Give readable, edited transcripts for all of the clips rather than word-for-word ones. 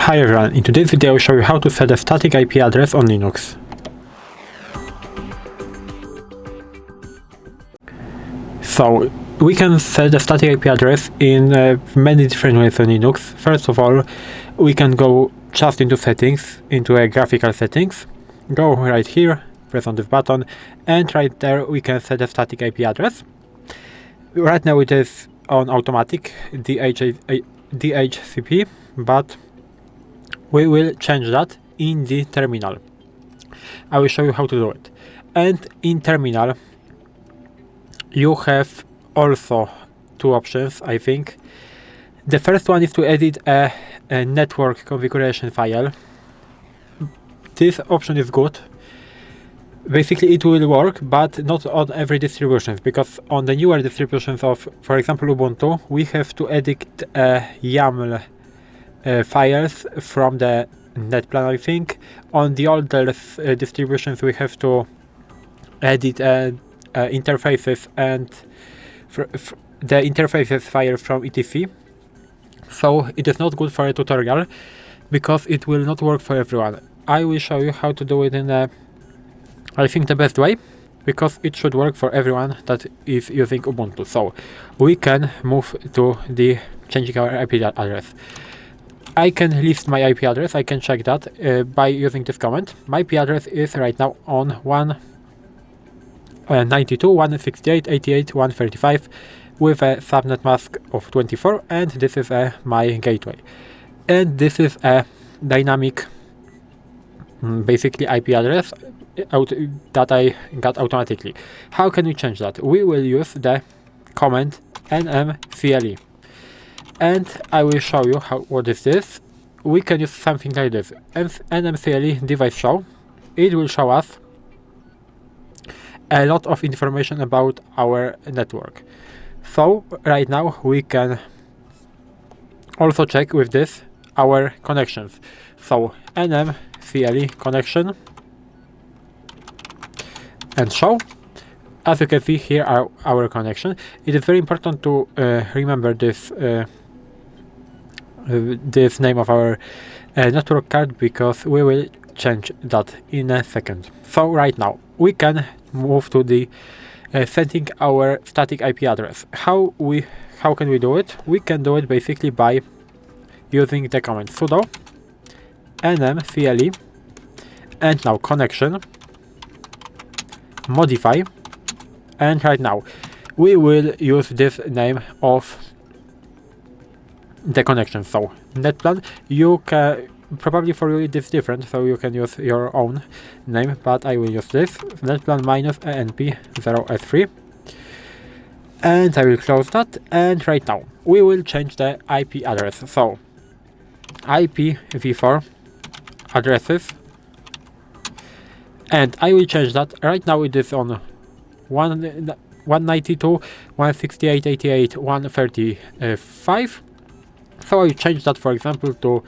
Hi everyone, in today's video I will show you how to set a static IP address on Linux. So, we can set a static IP address in many different ways on Linux. First of all, we can go just into settings, into a graphical settings, go right here, press on this button, and right there we can set a static IP address. Right now it is on automatic DHCP, but we will change that in the terminal. I will show you how to do it. And in terminal you have also two options, I think. The first one is to edit a network configuration file. This option is good. Basically it will work, but not on every distribution, because on the newer distributions of, for example, Ubuntu, we have to edit YAML files from the netplan, I think. On the older distributions we have to edit interfaces and the interfaces file from etc. So it is not good for a tutorial because it will not work for everyone. I will show you how to do it in I think the best way, because it should work for everyone that is using Ubuntu. So we can move to the changing our IP address. I can list my IP address, I can check that by using this command. My IP address is right now on 192.168.88.135 with a subnet mask of 24, and this is my gateway. And this is a dynamic basically IP address that I got automatically. How can we change that? We will use the command nmcli. And I will show you what is this. We can use something like this. nmcli device show. It will show us a lot of information about our network. So right now we can also check with this our connections. So nmcli connection and show. As you can see, here are our connection. It is very important to remember this this name of our network card, because we will change that in a second. So right now we can move to the setting our static IP address. How can we do it? We can do it basically by using the command sudo nmcli and now connection modify, and right now we will use this name of the connection. So netplan, you can probably, for you it is different, so you can use your own name, but I will use this netplan -anp0s3, and I will close that. And right now we will change the IP address. So IPv4 addresses, and I will change that. Right now it is on 192.168.88.135. So I will change that, for example, to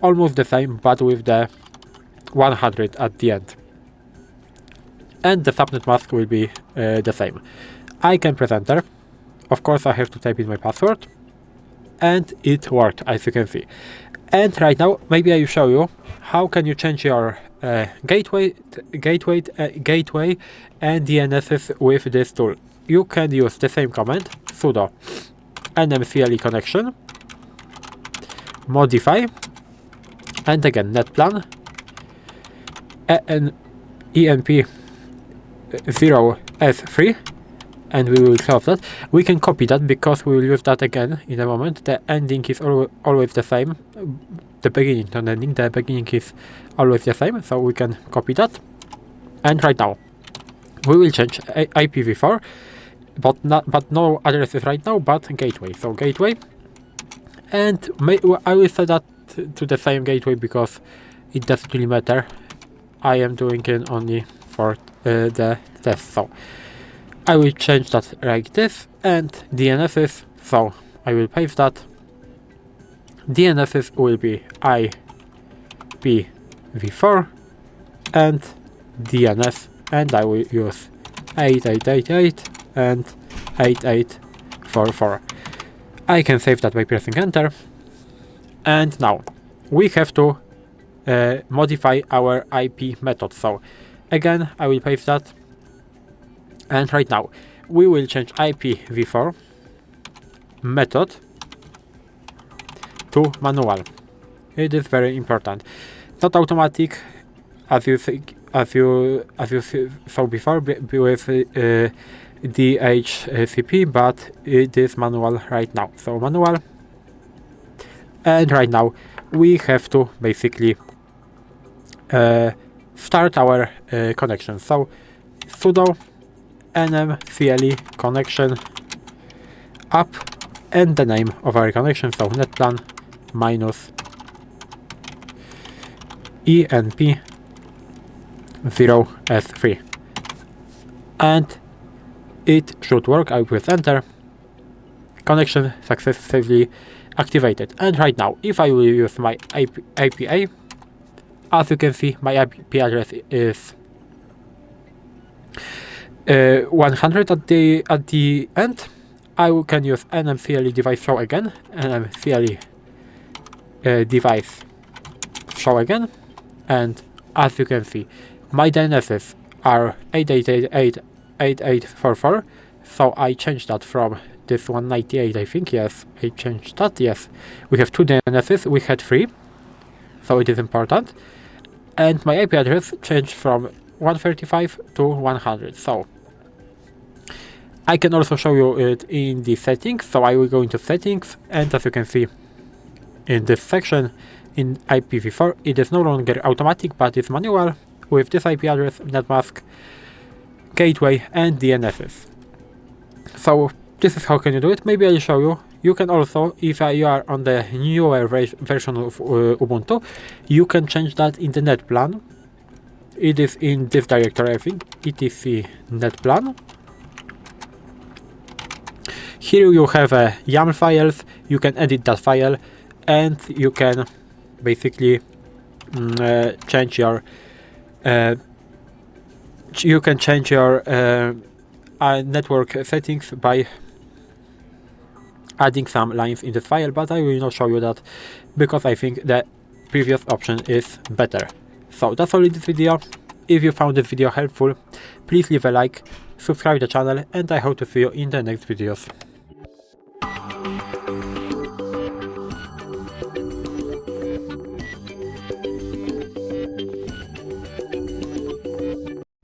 almost the same, but with the 100 at the end. And the subnet mask will be the same. I can press enter. Of course I have to type in my password, and it worked, as you can see. And right now maybe I will show you how can you change your gateway and DNSs with this tool. You can use the same command sudo nmcli connection modify, and again netplan enp0s3, and we will solve that. We can copy that because we will use that again in a moment. The ending is always the same. The beginning, not ending, the beginning is always the same, so we can copy that. And right now we will change IPv4, but no addresses right now, but gateway. So gateway, and I will set that to the same gateway because it doesn't really matter. I am doing it only for the test. So I will change that like this, and DNSs, so I will paste that. DNSs will be IPv4 and DNS, and I will use 8888 and 8844. I can save that by pressing enter. And now we have to modify our IP method. So again, I will paste that, and right now we will change IPv4 method to manual. It is very important. Not automatic, as you saw before with DHCP, but it is manual right now. So manual, and right now we have to basically start our connection. So sudo nmcli connection up, and the name of our connection, so netplan minus enp0s3, and it should work. I will press enter. Connection successfully activated. And right now, if I will use my IPA, as you can see, my IP address is 100 at the end. I can use nmcli device show again, nmcli device show again, and as you can see, my DNSs are 888.8844, so I changed that from this 198, I think. Yes, I changed that. Yes, we have 2 DNSs, we had 3, so it is important. And my IP address changed from 135 to 100, so I can also show you it in the settings. So I will go into settings, and as you can see in this section in IPv4, it is no longer automatic, but it's manual with this IP address, netmask, gateway, and DNSs. So this is how can you do it. Maybe I'll show you. You can also, if you are on the newer version of Ubuntu, you can change that in the netplan. It is in this directory, I think, etc netplan. Here you have YAML files. You can edit that file, and you can basically change your network settings by adding some lines in this file, but I will not show you that because I think the previous option is better. So that's all in this video. If you found this video helpful, please leave a like, subscribe the channel, and I hope to see you in the next videos.